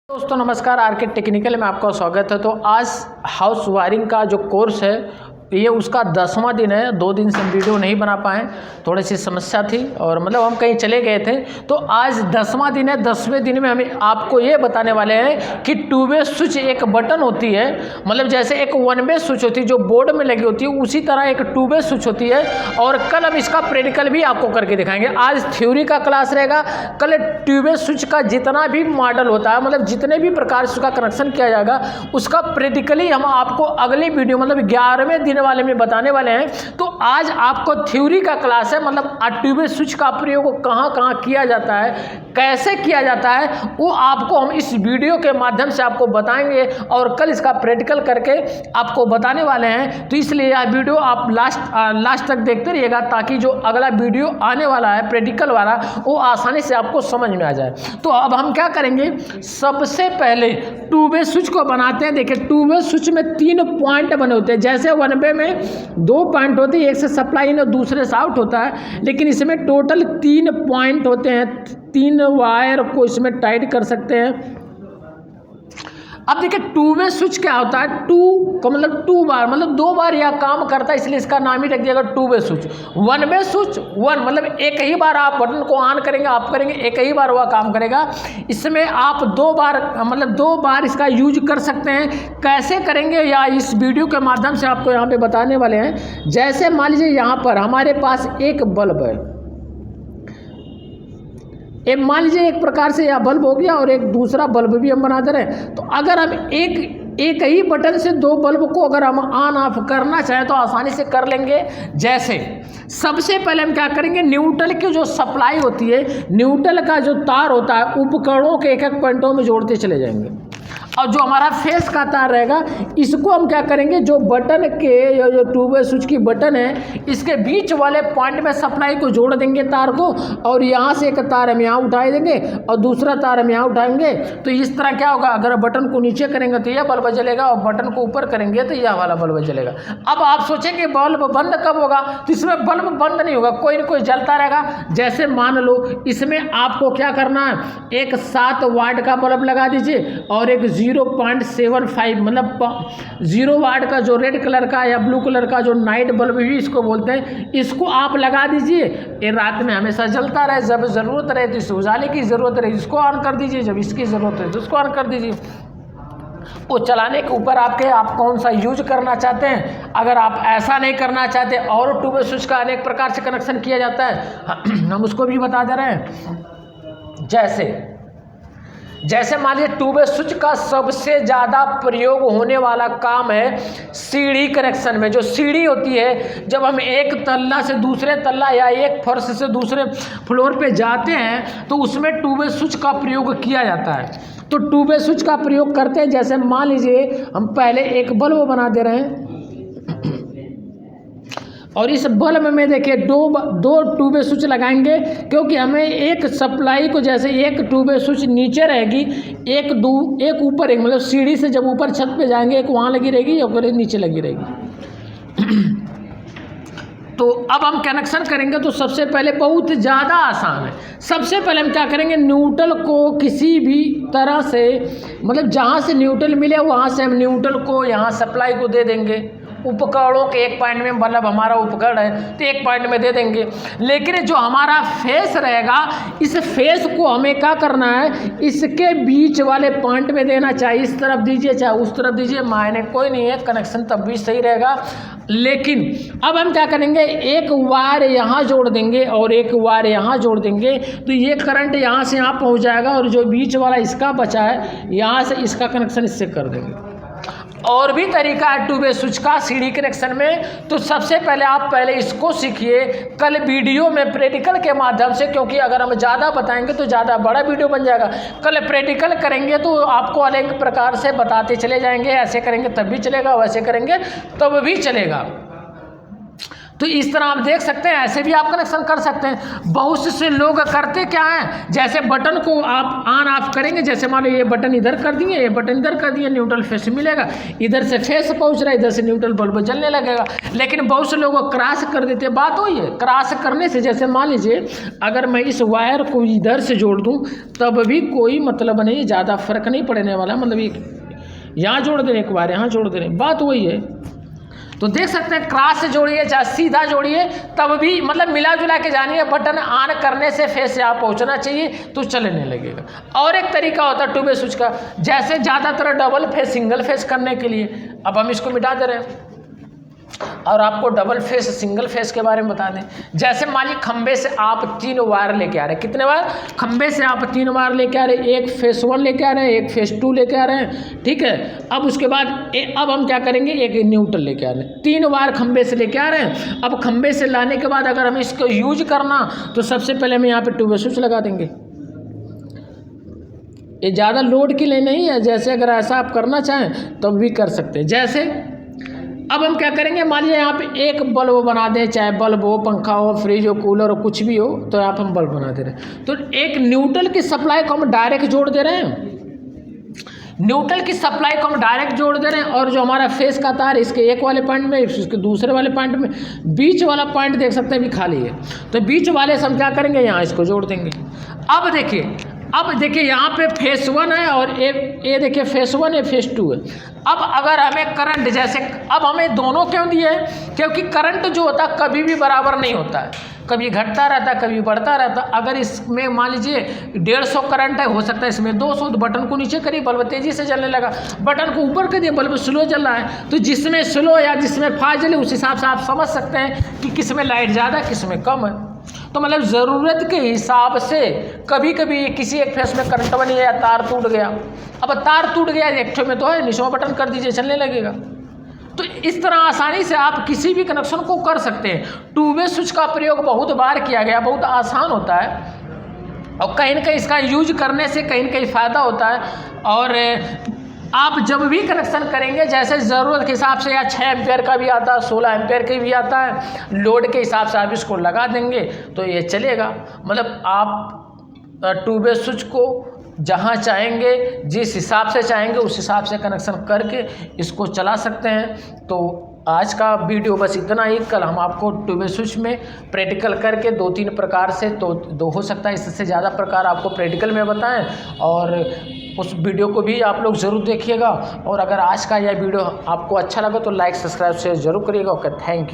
दोस्तों नमस्कार, R K technical में आपका स्वागत है। तो आज हाउस वायरिंग का जो कोर्स है ये उसका 10वां दिन है। 2 दिन से हम वीडियो नहीं बना पाए, थोड़ी सी समस्या थी और मतलब हम कहीं चले गए थे। तो आज 10वां दिन है। 10वें दिन में हमें आपको ये बताने वाले हैं कि 2 वे स्विच एक बटन होती है, मतलब जैसे एक 1 वे स्विच होती है जो बोर्ड में लगी होती है, उसी तरह एक 2 वे स्विच होती है। और कल हम इसका प्रैक्टिकल भी आपको करके दिखाएंगे। आज थ्योरी का क्लास रहेगा, कल 2 वे स्विच का जितना भी मॉडल होता है, मतलब जितने भी प्रकार से उसका कनेक्शन किया जाएगा, उसका प्रैक्टिकली हम आपको अगली वीडियो मतलब 11वें दिन वाले में बताने वाले हैं। तो आज आपको थ्योरी का क्लास है, मतलब 2 वे स्विच का प्रयोग कहाँ कहाँ किया जाता है, कैसे किया जाता है, वो आपको हम इस वीडियो के माध्यम से आपको बताएंगे और कल इसका प्रैक्टिकल करके आपको बताने वाले हैं। तो इसलिए यह वीडियो आप लास्ट तक देखते रहिएगा, ताकि जो अगला वीडियो आने वाला है प्रैक्टिकल वाला, वो आसानी से आपको समझ में आ जाए। तो अब हम क्या करेंगे, सबसे पहले 2 वे स्विच को बनाते हैं। देखिए 2 वे स्विच में 3 पॉइंट बने होते हैं। जैसे 1 वे में 2 पॉइंट होते हैं, एक से सप्लाई इन और दूसरे से आउट होता है, लेकिन इसमें टोटल 3 पॉइंट होते हैं। 3 वायर को इसमें टाइट कर सकते हैं। अब देखिए 2 वे स्विच क्या होता है, 2 का मतलब 2 बार, मतलब 2 बार यह काम करता है, इसलिए इसका नाम ही रख दिया 2 वे स्विच। 1 वे स्विच 1 मतलब एक ही बार आप बटन को ऑन करेंगे, आप करेंगे, एक ही बार वह काम करेगा। इसमें आप 2 बार मतलब 2 बार इसका यूज कर सकते हैं। कैसे करेंगे या इस वीडियो के माध्यम से आपको यहाँ पे बताने वाले हैं। जैसे मान लीजिए यहाँ पर हमारे पास एक बल्ब है, मान लीजिए एक प्रकार से यह बल्ब हो गया और एक दूसरा बल्ब भी हम बना दे रहे हैं। तो अगर हम एक ही बटन से 2 बल्ब को अगर हम ऑन ऑफ करना चाहें तो आसानी से कर लेंगे। जैसे सबसे पहले हम क्या करेंगे, न्यूट्रल की जो सप्लाई होती है, न्यूट्रल का जो तार होता है, उपकरणों के एक पॉइंटों में जोड़ते चले जाएंगे। और जो हमारा फेस का तार रहेगा, इसको हम क्या करेंगे, जो बटन के जो 2 वे स्विच की बटन है, इसके बीच वाले पॉइंट में सप्लाई को जोड़ देंगे तार को, और यहाँ से एक तार हम यहाँ उठा देंगे और दूसरा तार हम यहाँ उठाएंगे। तो इस तरह क्या होगा, अगर बटन को नीचे करेंगे तो यह बल्ब जलेगा, और बटन को ऊपर करेंगे तो यह वाला बल्ब जलेगा। अब आप सोचेंगे बल्ब बंद कब होगा, तो इसमें बल्ब बंद नहीं होगा, कोई ना कोई जलता रहेगा। जैसे मान लो इसमें आपको क्या करना है, एक 7 वाट का बल्ब लगा दीजिए और एक 0.75 मतलब 0 वाट का जो रेड कलर का या ब्लू कलर का जो नाइट बल्ब भी इसको बोलते हैं, इसको आप लगा दीजिए। ये रात में हमेशा जलता रहे, जब ज़रूरत रहे तो इस उजाले की ज़रूरत रहे इसको ऑन कर दीजिए, जब इसकी ज़रूरत है तो इसको ऑन कर दीजिए। वो चलाने के ऊपर आप कौन सा यूज करना चाहते हैं। अगर आप ऐसा नहीं करना चाहते और 2 वे स्विच का अनेक प्रकार से कनेक्शन किया जाता है, हम उसको भी बता दे रहे हैं। जैसे मान लीजिए 2 वे स्विच का सबसे ज़्यादा प्रयोग होने वाला काम है सीढ़ी कनेक्शन में। जो सीढ़ी होती है, जब हम एक तल्ला से दूसरे तल्ला या एक फर्श से दूसरे फ्लोर पे जाते हैं, तो उसमें 2 वे स्विच का प्रयोग किया जाता है। तो 2 वे स्विच का प्रयोग करते हैं। जैसे मान लीजिए हम पहले एक बल्ब बना दे रहे हैं, और इस बल्ब में देखिए दो 2 वे स्विच लगाएंगे, क्योंकि हमें एक सप्लाई को, जैसे एक 2 वे स्विच नीचे रहेगी, एक ऊपर, एक मतलब सीढ़ी से जब ऊपर छत पे जाएंगे, एक वहाँ लगी रहेगी, एक नीचे लगी रहेगी। तो अब हम कनेक्शन करेंगे तो सबसे पहले बहुत ज़्यादा आसान है। सबसे पहले हम क्या करेंगे, न्यूट्रल को किसी भी तरह से, मतलब जहाँ से न्यूट्रल मिले वहाँ से हम न्यूट्रल को यहाँ सप्लाई को दे देंगे। उपकरणों के एक पॉइंट में, मतलब हमारा उपकरण है तो एक पॉइंट में दे देंगे। लेकिन जो हमारा फेस रहेगा, इस फेस को हमें क्या करना है, इसके बीच वाले पॉइंट में देना। चाहे इस तरफ दीजिए चाहे उस तरफ दीजिए, मायने कोई नहीं है, कनेक्शन तब भी सही रहेगा। लेकिन अब हम क्या करेंगे, एक वायर यहाँ जोड़ देंगे और एक वायर यहाँ जोड़ देंगे, तो ये करंट यहाँ से यहाँ पहुँच जाएगा, और जो बीच वाला इसका बचा है, यहाँ से इसका कनेक्शन इससे कर देंगे। और भी तरीका है 2 वे स्विच का सीढ़ी कनेक्शन में। तो सबसे पहले आप इसको सीखिए, कल वीडियो में प्रैक्टिकल के माध्यम से, क्योंकि अगर हम ज़्यादा बताएंगे तो ज़्यादा बड़ा वीडियो बन जाएगा। कल प्रैक्टिकल करेंगे तो आपको अनेक प्रकार से बताते चले जाएंगे, ऐसे करेंगे तब भी चलेगा, वैसे करेंगे तब भी चलेगा। तो इस तरह आप देख सकते हैं, ऐसे भी आप कनेक्शन कर सकते हैं। बहुत से लोग करते क्या हैं, जैसे बटन को आप ऑन ऑफ करेंगे, जैसे मान लो ये बटन इधर कर दिए, ये बटन इधर कर दिए, न्यूट्रल फेस मिलेगा, इधर से फेस पहुंच रहा है, इधर से न्यूट्रल बल्ब जलने लगेगा। लेकिन बहुत से लोग क्रॉस कर देते, बात वही है। क्रॉस करने से जैसे मान लीजिए अगर मैं इस वायर को इधर से जोड़ दूँ तब भी कोई मतलब नहीं, ज़्यादा फर्क नहीं पड़ने वाला। मतलब यहाँ जोड़ दे रहे एक वायर, यहाँ जोड़ दे रहे, बात वही है। तो देख सकते हैं क्रॉस से जोड़िए चाहे सीधा जोड़िए, तब भी मतलब मिला जुला के जानिए, बटन ऑन करने से फेस से आप पहुंचना चाहिए तो चलने लगेगा। और एक तरीका होता है टू वे स्विच का, जैसे ज़्यादातर डबल फेस सिंगल फेस करने के लिए, अब हम इसको मिटा दे रहे हैं और आपको डबल फेस सिंगल फेस के बारे में बता दें। जैसे मान लीजिए खंबे से आप 3 वायर लेके आ रहे हैं, कितने वायर, खंबे से आप 3 वायर लेके आ रहे हैं, एक फेस 1 लेके आ रहे हैं, एक फेस 2 लेके आ रहे हैं, ठीक है। अब उसके बाद अब हम क्या करेंगे, एक न्यूट्रल लेके आ रहे हैं, 3 वायर खंबे से लेके आ रहे हैं। अब खंबे से लाने के बाद अगर हम इसको यूज करना तो सबसे पहले हम यहाँ पे टू वे स्विच लगा देंगे। ये ज़्यादा लोड के लिए नहीं है, जैसे अगर ऐसा आप करना चाहें तो भी कर सकते हैं। जैसे अब हम क्या करेंगे, मान लीजिए यहाँ पे एक बल्ब बना दें, चाहे बल्ब हो, पंखा हो, फ्रिज हो, कूलर हो, कुछ भी हो, तो यहाँ पे हम बल्ब बना दे रहे हैं। तो एक न्यूट्रल की सप्लाई को हम डायरेक्ट जोड़ दे रहे हैं, न्यूट्रल की सप्लाई को हम डायरेक्ट जोड़ दे रहे हैं, और जो हमारा फेस का तार इसके एक वाले पॉइंट में, इसके दूसरे वाले पॉइंट में, बीच वाला पॉइंट देख सकते हैं भी खाली है, तो बीच वाले से हम क्या करेंगे, यहाँ इसको जोड़ देंगे। अब देखिए यहाँ पे फेस 1 है और ये देखिए फेस 1 है, फेस 2 है। अब अगर हमें करंट, जैसे अब हमें दोनों क्यों दिए हैं, क्योंकि करंट जो होता है कभी भी बराबर नहीं होता है, कभी घटता रहता है, कभी बढ़ता रहता है। अगर इसमें मान लीजिए 150 करंट है, हो सकता है इसमें 200, तो बटन को नीचे करिए, बल्ब तेजी से जलने लगा, बटन को ऊपर करिए, बल्ब स्लो जल रहा है। तो जिसमें स्लो या जिसमें फास्ट जले उस हिसाब से आप समझ सकते हैं कि किसमें लाइट ज़्यादा किसमें कम है। तो मतलब ज़रूरत के हिसाब से कभी कभी किसी एक फेस में करंट बनी है या तार टूट गया, अब तार टूट गया एक में तो है, नीचे बटन कर दीजिए, चलने लगेगा। तो इस तरह आसानी से आप किसी भी कनेक्शन को कर सकते हैं। टू वे स्विच का प्रयोग बहुत बार किया गया, बहुत आसान होता है, और कहीं ना कहीं इसका यूज करने से कहीं ना कहीं फ़ायदा होता है। और आप जब भी कनेक्शन करेंगे, जैसे ज़रूरत के हिसाब से, या 6 एम्पेयर का भी आता है, 16 एम्पेयर का भी आता है, लोड के हिसाब से आप इसको लगा देंगे तो ये चलेगा। मतलब आप टू वे स्विच को जहाँ चाहेंगे, जिस हिसाब से चाहेंगे उस हिसाब से कनेक्शन करके इसको चला सकते हैं। तो आज का वीडियो बस इतना ही। कल हम आपको टू वे स्विच में प्रैक्टिकल करके 2-3 प्रकार से, तो हो सकता है इससे ज़्यादा प्रकार आपको प्रैक्टिकल में बताएं, और उस वीडियो को भी आप लोग ज़रूर देखिएगा। और अगर आज का यह वीडियो आपको अच्छा लगा तो लाइक सब्सक्राइब शेयर ज़रूर करिएगा। Okay, thank you.